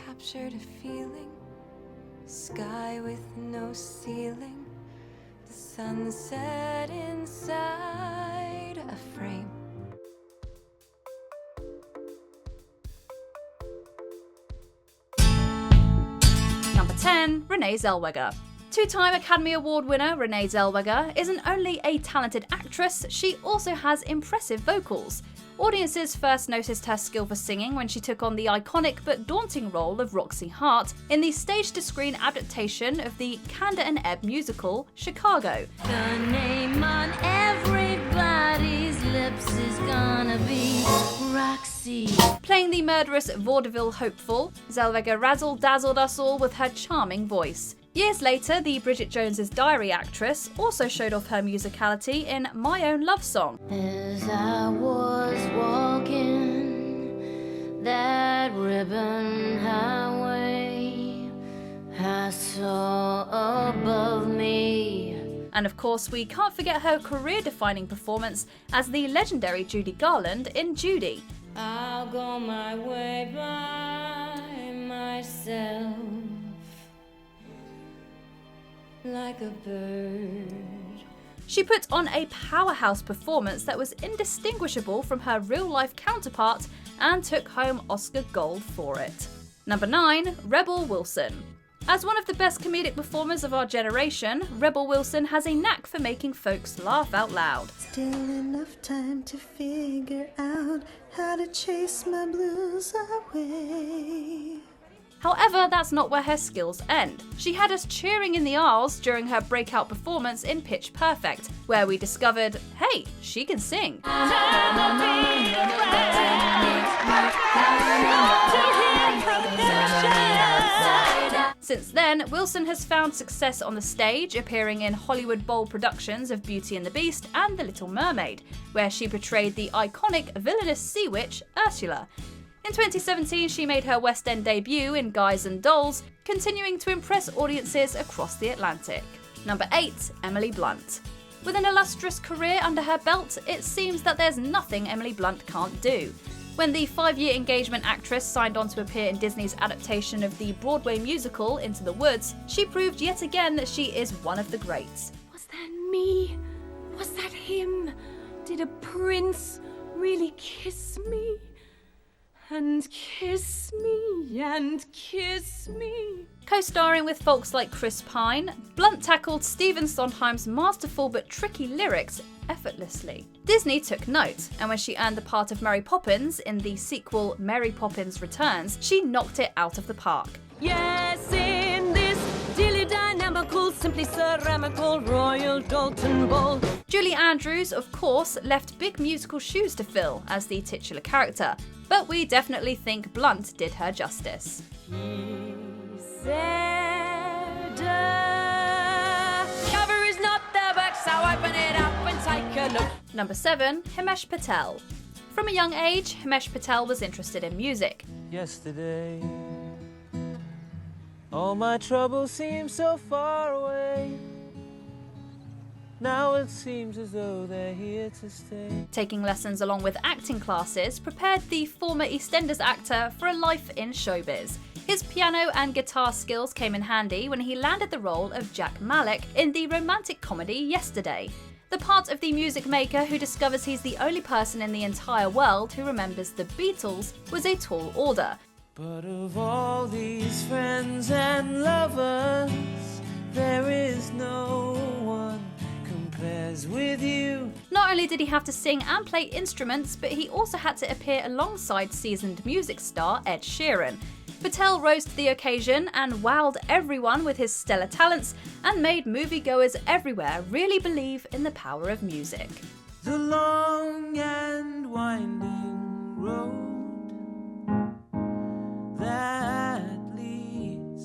captured a feeling, sky with no ceiling, the sunset inside a frame. Number 10, Renee Zellweger. Two-time Academy Award winner Renee Zellweger isn't only a talented actress, she also has impressive vocals. Audiences first noticed her skill for singing when she took on the iconic but daunting role of Roxy Hart in the stage-to-screen adaptation of the Kander and Ebb musical, Chicago. The name on everybody's lips is gonna be Roxy. Playing the murderous vaudeville hopeful, Zellweger razzle-dazzled us all with her charming voice. Years later, the Bridget Jones's Diary actress also showed off her musicality in My Own Love Song. As I was walking that ribbon highway, I saw above me. And of course, we can't forget her career-defining performance as the legendary Judy Garland in Judy. I'll go my way by myself, like a bird. She put on a powerhouse performance that was indistinguishable from her real-life counterpart and took home Oscar Gold for it. Number 9, Rebel Wilson. As one of the best comedic performers of our generation, Rebel Wilson has a knack for making folks laugh out loud. Still enough time to figure out how to chase my blues away. However, that's not where her skills end. She had us cheering in the aisles during her breakout performance in Pitch Perfect, where we discovered, hey, she can sing. Since then, Wilson has found success on the stage, appearing in Hollywood Bowl productions of Beauty and the Beast and The Little Mermaid, where she portrayed the iconic villainous sea witch, Ursula. In 2017, she made her West End debut in Guys and Dolls, continuing to impress audiences across the Atlantic. Number 8, Emily Blunt. With an illustrious career under her belt, it seems that there's nothing Emily Blunt can't do. When the 5-year engagement actress signed on to appear in Disney's adaptation of the Broadway musical Into the Woods, she proved yet again that she is one of the greats. Was that me? Was that him? Did a prince really kiss me? And kiss me, and kiss me. Co-starring with folks like Chris Pine, Blunt tackled Stephen Sondheim's masterful but tricky lyrics effortlessly. Disney took note, and when she earned the part of Mary Poppins in the sequel Mary Poppins Returns, she knocked it out of the park. Yes, in this dearly dynamical, simply ceramical Royal Dalton Bowl. Julie Andrews, of course, left big musical shoes to fill as the titular character, but we definitely think Blunt did her justice. He said, cover is not the book, so open it up and take a look. Number 7, Himesh Patel. From a young age, Himesh Patel was interested in music. Yesterday, all my troubles seem so far away. Now it seems as though they're here to stay. Taking lessons along with acting classes prepared the former EastEnders actor for a life in showbiz. His piano and guitar skills came in handy when he landed the role of Jack Malek in the romantic comedy Yesterday. The part of the music maker who discovers he's the only person in the entire world who remembers the Beatles was a tall order. But of all these friends and lovers, there is no one compares with you. Not only did he have to sing and play instruments, but he also had to appear alongside seasoned music star Ed Sheeran. Patel rose to the occasion and wowed everyone with his stellar talents and made moviegoers everywhere really believe in the power of music. The long and winding road that leads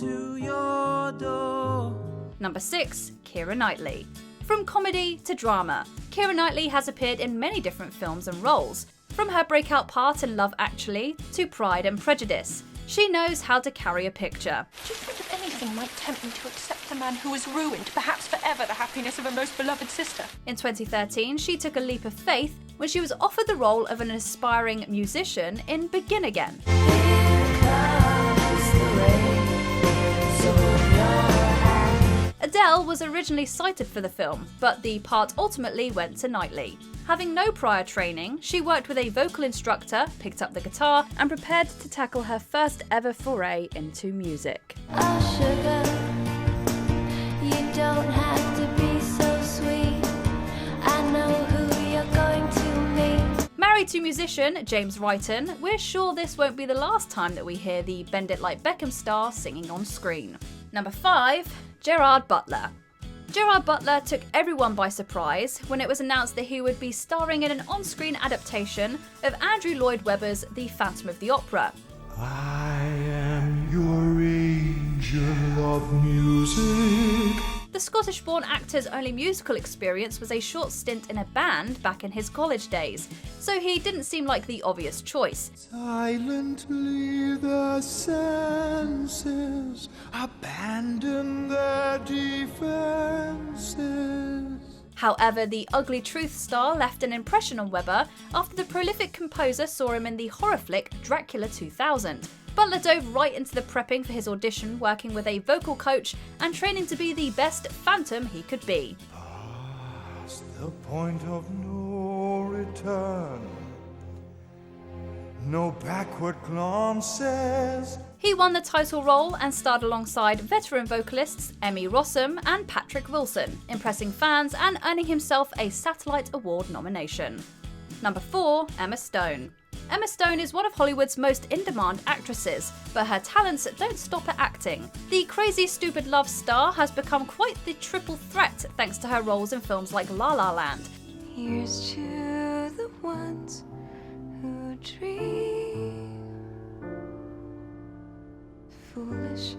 to your door. Number 6, Keira Knightley. From comedy to drama, Keira Knightley has appeared in many different films and roles, from her breakout part in Love Actually to Pride and Prejudice. She knows how to carry a picture. Do you think that anything might tempt me to accept a man who has ruined, perhaps forever, the happiness of a most beloved sister? In 2013, she took a leap of faith when she was offered the role of an aspiring musician in Begin Again. Here Adele was originally cited for the film, but the part ultimately went to Knightley. Having no prior training, she worked with a vocal instructor, picked up the guitar, and prepared to tackle her first ever foray into music. Oh, sugar, you don't have to be so sweet. I know who you're going to meet. Married to musician James Wrighton, we're sure this won't be the last time that we hear the Bend It Like Beckham star singing on screen. Number 5, Gerard Butler. Gerard Butler took everyone by surprise when it was announced that he would be starring in an on-screen adaptation of Andrew Lloyd Webber's The Phantom of the Opera. I am your angel of music. The Scottish-born actor's only musical experience was a short stint in a band back in his college days, so he didn't seem like the obvious choice. Silently the senses abandon their defenses. However, the Ugly Truth star left an impression on Webber after the prolific composer saw him in the horror flick Dracula 2000. Butler dove right into the prepping for his audition, working with a vocal coach and training to be the best Phantom he could be. Past the point of no return, no backward glances. He won the title role and starred alongside veteran vocalists Emmy Rossum and Patrick Wilson, impressing fans and earning himself a Satellite Award nomination. Number 4, Emma Stone. Emma Stone is one of Hollywood's most in-demand actresses, but her talents don't stop at acting. The Crazy Stupid Love star has become quite the triple threat thanks to her roles in films like La La Land. Here's to the ones who dream, foolish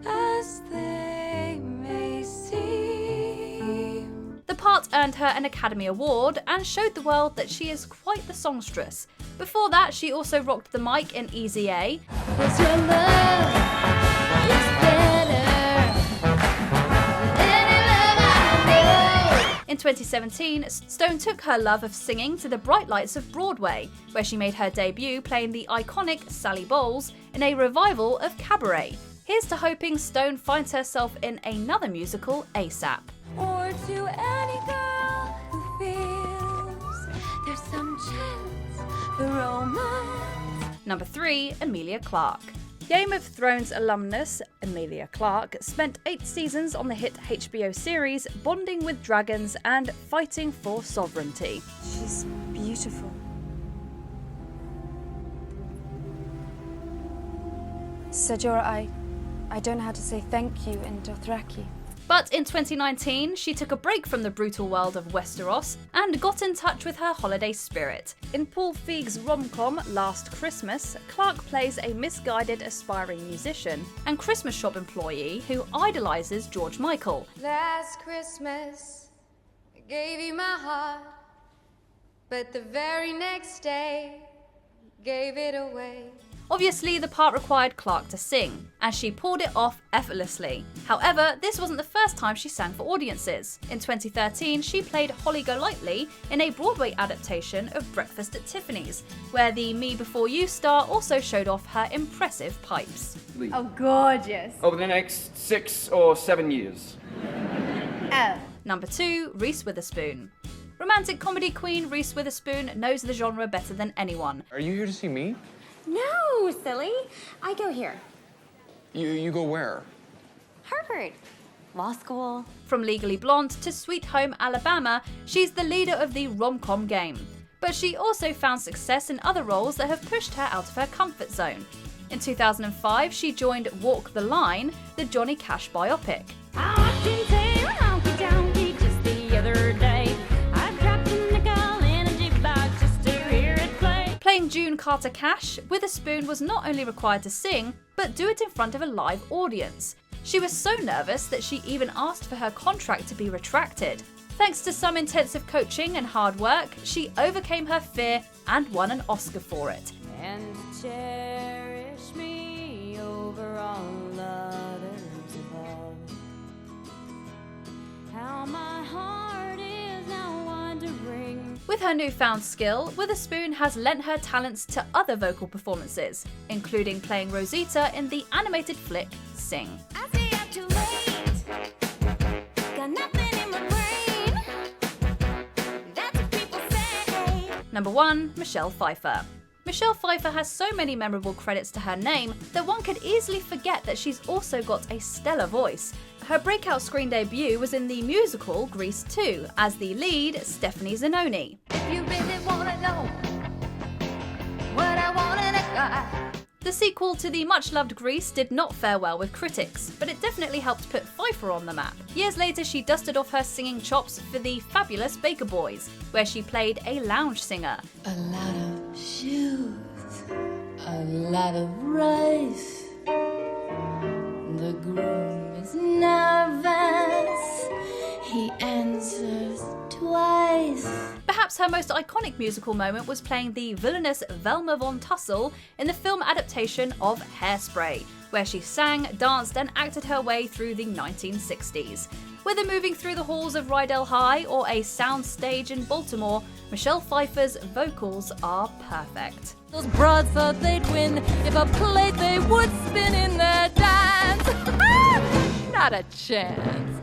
as they may seem. The part earned her an Academy Award and showed the world that she is quite the songstress. Before that, she also rocked the mic in Easy A. 'Cause your love is better than any love I know. In 2017, Stone took her love of singing to the bright lights of Broadway, where she made her debut playing the iconic Sally Bowles in a revival of Cabaret. Here's to hoping Stone finds herself in another musical ASAP. Or to any girl who feels there's some chance for romance. Number 3, Emilia Clarke. Game of Thrones alumnus Emilia Clarke spent 8 seasons on the hit HBO series bonding with dragons and fighting for sovereignty. She's beautiful. Sir Jorah, I don't know how to say thank you in Dothraki. But in 2019, she took a break from the brutal world of Westeros and got in touch with her holiday spirit. In Paul Feig's rom-com Last Christmas, Clarke plays a misguided aspiring musician and Christmas shop employee who idolizes George Michael. Last Christmas, I gave you my heart, but the very next day, gave it away. Obviously, the part required Clarke to sing, and she pulled it off effortlessly. However, this wasn't the first time she sang for audiences. In 2013, she played Holly Golightly in a Broadway adaptation of Breakfast at Tiffany's, where the Me Before You star also showed off her impressive pipes. Oh, gorgeous. Over the next 6 or 7 years. Oh. Number 2, Reese Witherspoon. Romantic comedy queen Reese Witherspoon knows the genre better than anyone. Are you here to see me? No, silly. I go here. You go where? Harvard. Law school. From Legally Blonde to Sweet Home Alabama, she's the leader of the rom-com game. But she also found success in other roles that have pushed her out of her comfort zone. In 2005, she joined Walk the Line, the Johnny Cash biopic. Just the other day, I dropped a nickel in a jukebox just to hear it play. Playing June Carter Cash, Witherspoon was not only required to sing, but do it in front of a live audience. She was so nervous that she even asked for her contract to be retracted. Thanks to some intensive coaching and hard work, she overcame her fear and won an Oscar for it. And cherish me over all others above. How my heart is now wandering. With her newfound skill, Witherspoon has lent her talents to other vocal performances, including playing Rosita in the animated flick Sing. I stay up too late. nothing in my brain. That's what people say. Number 1. Michelle Pfeiffer. Michelle Pfeiffer has so many memorable credits to her name that one could easily forget that she's also got a stellar voice. Her breakout screen debut was in the musical Grease 2 as the lead, Stephanie Zanoni. If you really wanna know what I want in a guy. The sequel to the much-loved Grease did not fare well with critics, but it definitely helped put Pfeiffer on the map. Years later, she dusted off her singing chops for the fabulous Baker Boys, where she played a lounge singer. A lot of shoes, a lot of rice. The groom is nervous, he answers twice. Perhaps her most iconic musical moment was playing the villainous Velma von Tussle in the film adaptation of Hairspray, where she sang, danced and acted her way through the 1960s. Whether moving through the halls of Rydell High or a sound stage in Baltimore, Michelle Pfeiffer's vocals are perfect. Those broads thought they'd win if a plate they would spin in their dance. Not a chance.